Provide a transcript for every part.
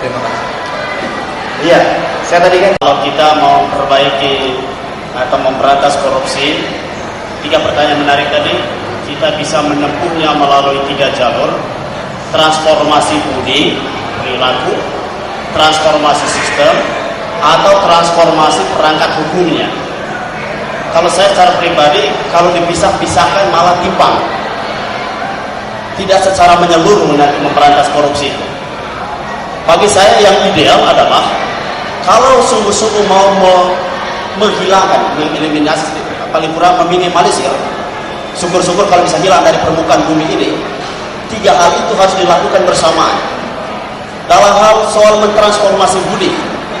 Terima kasih. Iya, saya tadi kan kalau kita mau perbaiki atau memberantas korupsi, 3 pertanyaan menarik tadi, kita bisa menempuhnya melalui 3 jalur: transformasi budi, perilaku, transformasi sistem, atau transformasi perangkat hukumnya. Kalau saya secara pribadi, kalau dipisah-pisahkan malah timpang, tidak secara menyeluruh nanti memberantas korupsi. Bagi saya yang ideal adalah kalau sungguh-sungguh mau menghilangkan, mengeliminasi, paling kurang meminimalisir, syukur-syukur kalau bisa hilang dari permukaan bumi ini, 3 hal itu harus dilakukan bersamaan. Dalam hal soal mentransformasi budi,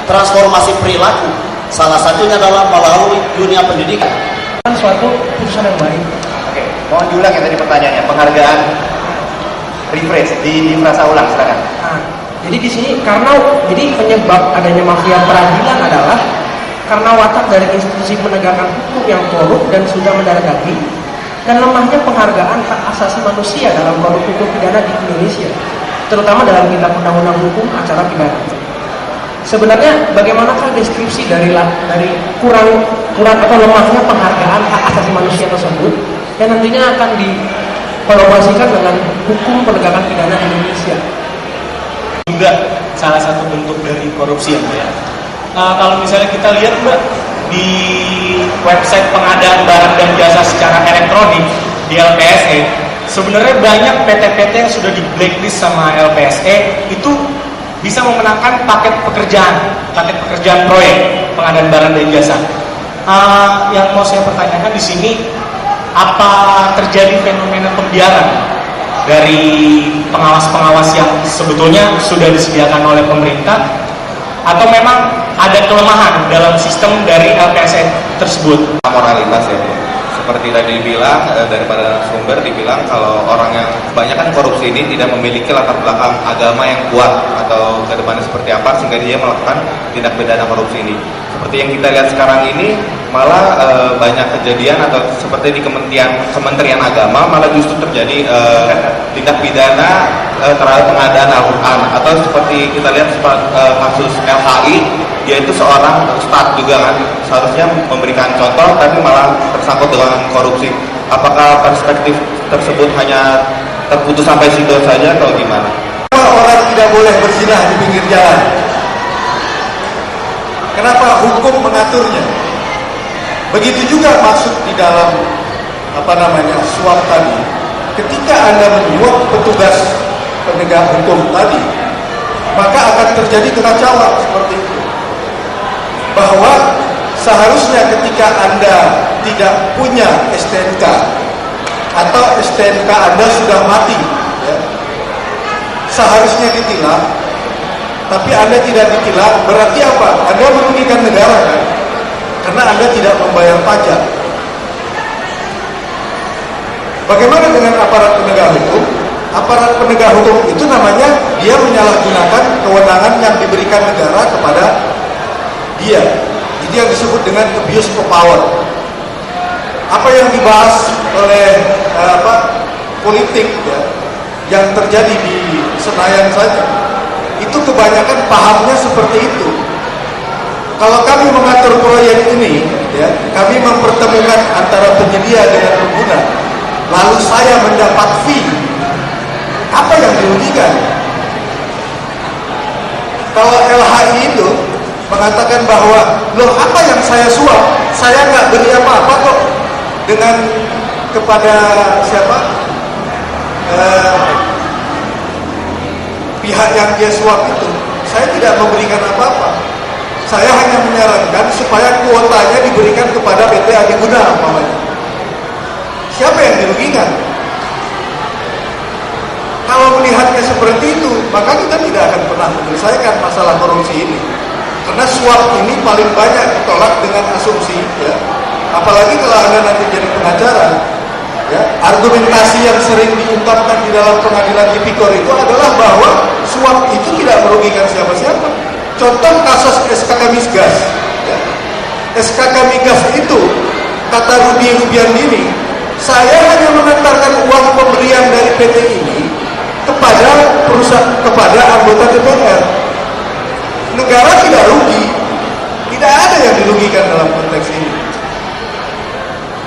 transformasi perilaku, salah satunya adalah melalui dunia pendidikan. Suatu putusan yang baik. Oke, mohon diulang ya tadi pertanyaannya, penghargaan, refresh, di frasa ulang, silakan. Jadi di sini jadi penyebab adanya mafia peradilan adalah karena watak dari institusi penegakan hukum yang korup dan sudah mendarah daging, dan lemahnya penghargaan hak asasi manusia dalam produk hukum pidana di Indonesia, terutama dalam kitab undang-undang hukum acara pidana. Sebenarnya bagaimanakah deskripsi dari kurang atau lemahnya penghargaan hak asasi manusia tersebut, dan nantinya akan dikolaborasikan dengan hukum penegakan pidana Indonesia? Juga salah satu bentuk dari korupsi ya. Kalau misalnya kita lihat Mbak di website pengadaan barang dan jasa secara elektronik di LPSE, sebenarnya banyak PT-PT yang sudah di blacklist sama LPSE itu bisa memenangkan paket pekerjaan proyek pengadaan barang dan jasa. Yang mau saya pertanyakan di sini, apa terjadi fenomena pembiaran dari pengawas-pengawas yang sebetulnya sudah disediakan oleh pemerintah, atau memang ada kelemahan dalam sistem dari LPSE tersebut? Moralitas ya, seperti tadi dibilang daripada sumber dibilang kalau orang yang kebanyakan korupsi ini tidak memiliki latar belakang agama yang kuat atau kedepannya seperti apa sehingga dia melakukan tindak pidana korupsi ini. Seperti yang kita lihat sekarang ini, malah banyak kejadian atau seperti di Kementerian Agama malah justru terjadi tindak pidana terhadap pengadaan Al-Quran, atau seperti kita lihat kasus LHI, dia itu seorang ustadz juga kan, seharusnya memberikan contoh tapi malah tersangkut dengan korupsi. Apakah perspektif tersebut hanya terputus sampai situ saja atau gimana? Orang tidak boleh berzina di pinggir jalan. Kenapa hukum mengaturnya? Begitu juga masuk di dalam suap tadi. Ketika Anda menyuap petugas penegak hukum tadi, maka akan terjadi kekacauan seperti itu. Bahwa seharusnya ketika Anda tidak punya STNK atau STNK Anda sudah mati, ya, seharusnya ditilang, tapi Anda tidak ditilang, berarti apa? Anda merugikan negara kan? Karena Anda tidak membayar pajak. Bagaimana dengan aparat penegak hukum? Aparat penegak hukum itu namanya dia menyalahgunakan kewenangan yang diberikan negara kepada dia. Jadi yang disebut dengan abuse of power. Apa yang dibahas oleh politik ya, yang terjadi di Senayan saja, itu kebanyakan pahamnya seperti itu. Kalau kami mengatur proyek ini, ya, kami mempertemukan antara penyedia dengan pengguna, lalu saya mendapat fee, apa yang dirugikan? Kalau LHI itu mengatakan bahwa, loh apa yang saya suap? Saya nggak beri apa-apa kok dengan kepada siapa? Pihak yang dia suap itu. Saya tidak memberikan apa-apa. Saya hanya menyarankan supaya kuotanya diberikan kepada PT Adiguna umpamanya. Siapa yang dirugikan? Kalau melihatnya seperti itu, maka kita tidak akan pernah menyelesaikan masalah korupsi ini. Karena suap ini paling banyak ditolak dengan asumsi, ya. Apalagi kalau Anda nanti jadi pengacara, ya, argumentasi yang sering diungkapkan di dalam pengadilan tipikor itu adalah bahwa suap itu tidak merugikan siapa-siapa. Contoh kasus SKK Migas, ya. SKK Migas itu kata Rudi Rubiandini, saya hanya mengantarkan uang pemberian dari PT ini kepada perusahaan, kepada anggota DPR. kepentingan dalam konteks ini.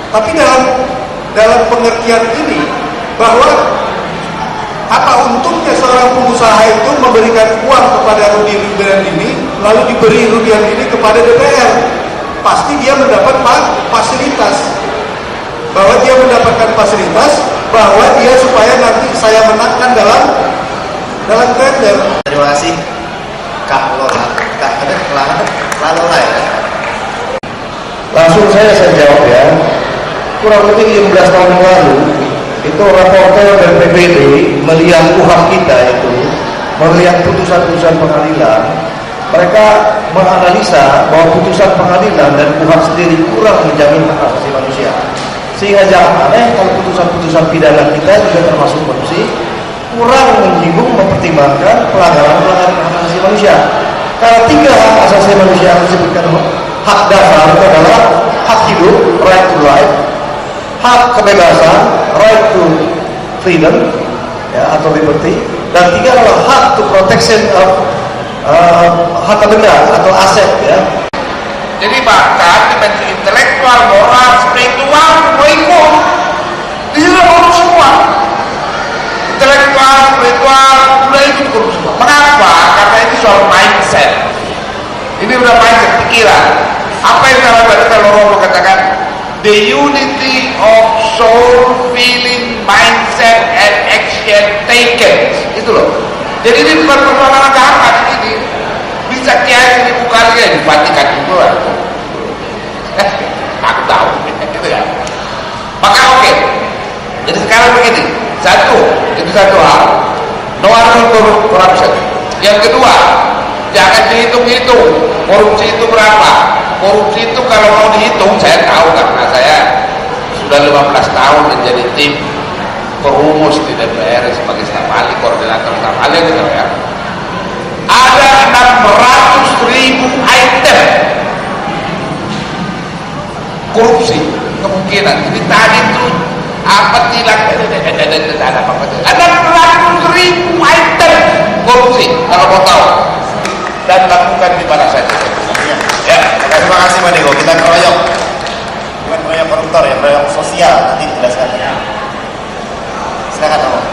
Tapi dalam pengertian ini, bahwa apa untungnya seorang pengusaha itu memberikan uang kepada Rudy Rudian ini, lalu diberi Rudian ini kepada DPR? Pasti dia mendapat fasilitas, bahwa dia mendapatkan fasilitas, bahwa dia supaya nanti saya menangkan dalam tender. Terima kasih Kak Lola. Lalu ya. Langsung saya jawab ya. Kurang lebih 15 tahun yang lalu itu raporter dari PBB melihat UHAM kita itu, melihat putusan-putusan pengadilan, mereka menganalisa bahwa putusan pengadilan dan UHAM sendiri kurang menjamin hak asasi manusia. Sehingga jangan aneh kalau putusan-putusan pidana kita juga termasuk korupsi kurang menyinggung mempertimbangkan pelanggaran hak asasi manusia. Karena 3 hak asasi manusia yang disebutkan hak dasar itu adalah hak hidup, right to life, hak kebebasan, right to freedom, ya, atau liberty, dan 3 adalah hak to protection of harta benda atau aset, ya. Jadi bahkan dimensi intelektual, moral, spiritual, semua ikut. Di sini korupsi semua. Intelektual, spiritual, sudah ikut korupsi semua. Mengapa? Karena ini soal mindset. Ini udah mindset, pikiran. Apa yang kalau Romo katakan, the unity of soul, feeling, mindset, and action taken. Itu loh. Jadi ini bukan persoalan agama ini. Bisa kiai 1000 kali ya di Vatikan itu lah. Aku tahu, gitu ya. Maka oke. Jadi sekarang begini, itu satu hal. No corruption. Yang kedua, jangan dihitung-hitung korupsi itu berapa. Korupsi itu kalau mau dihitung, saya tahu karena saya sudah 15 tahun menjadi tim perumus di DPR sebagai staf ahli, koordinator staf ahli gitu ya. Ada 600.000 item korupsi kemungkinan. Jadi tadi itu apa tilang ada apa itu? Ada 600.000 item korupsi kalau mau tahu, dan lakukan di mana saja. Ya, terima kasih Pak Deko. Kita keroyok. Bukan keroyok koruptor ya, keroyok sosial. Nanti jelaskan. Silakan Om.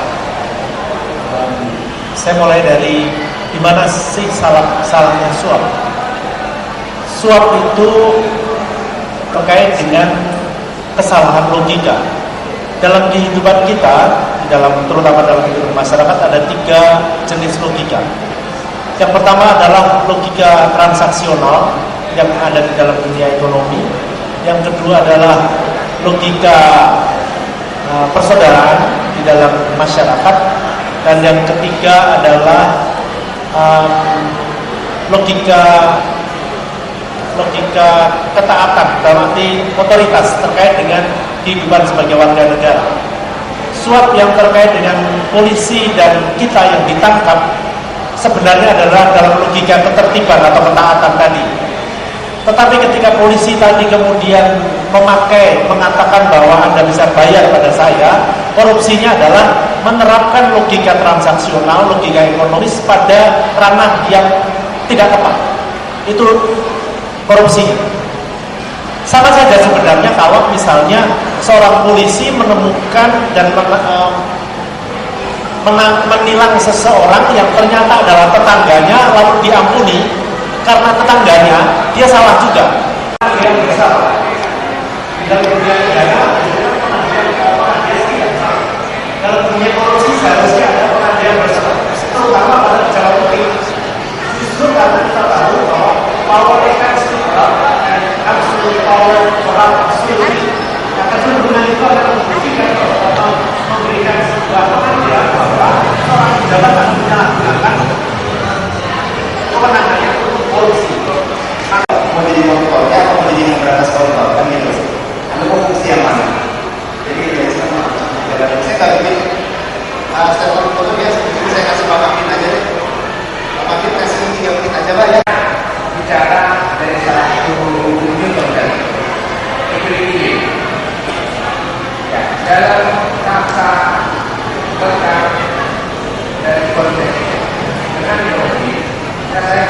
Saya mulai dari di mana sih salahnya suap. Suap itu terkait dengan kesalahan logika. Dalam kehidupan kita, terutama dalam kehidupan masyarakat, ada 3 jenis logika. Yang pertama adalah logika transaksional yang ada di dalam dunia ekonomi. Yang kedua adalah logika persaudaraan di dalam masyarakat. Dan yang ketiga adalah logika ketaatan dalam arti otoritas terkait dengan kehidupan sebagai warga negara. Suap yang terkait dengan polisi dan kita yang ditangkap sebenarnya adalah dalam logika ketertiban atau ketaatan tadi. Tetapi ketika polisi tadi kemudian mengatakan bahwa Anda bisa bayar pada saya, korupsinya adalah menerapkan logika transaksional, logika ekonomis pada ranah yang tidak tepat. Itu korupsi. Sama saja sebenarnya kalau misalnya seorang polisi menemukan dan menilang seseorang yang ternyata adalah tetangganya, lalu diampuni karena tetangganya, dia salah juga. Yang bersalah dalam dunia pidana, dalam dunia korupsi seharusnya ada pengadilan bersalah, terutama pada pejabat publik. Justru karena kita tahu bahwa power eksternal dan absolute power moral absolute, kecenderungan itu akan membuktikan atau memberikan sebuah pengajaran bahwa seorang pejabat akan menyalahgunakan kewenangannya untuk korupsi. Mau jadi koruptornya atau mau jadi memberantas koruptor kan gitu. Anda mau fungsi yang mana? Jadi dari sana saya nggak bikin saya koruptor dia sebetulnya saya kasih Pak Makin aja deh. Pak Makin kasih 3 menit aja lah ya. Bicara dari salah satu Newton dan Equilibrium. Ya, dalam rasa berkah dari konteks dengan ekonomi, saya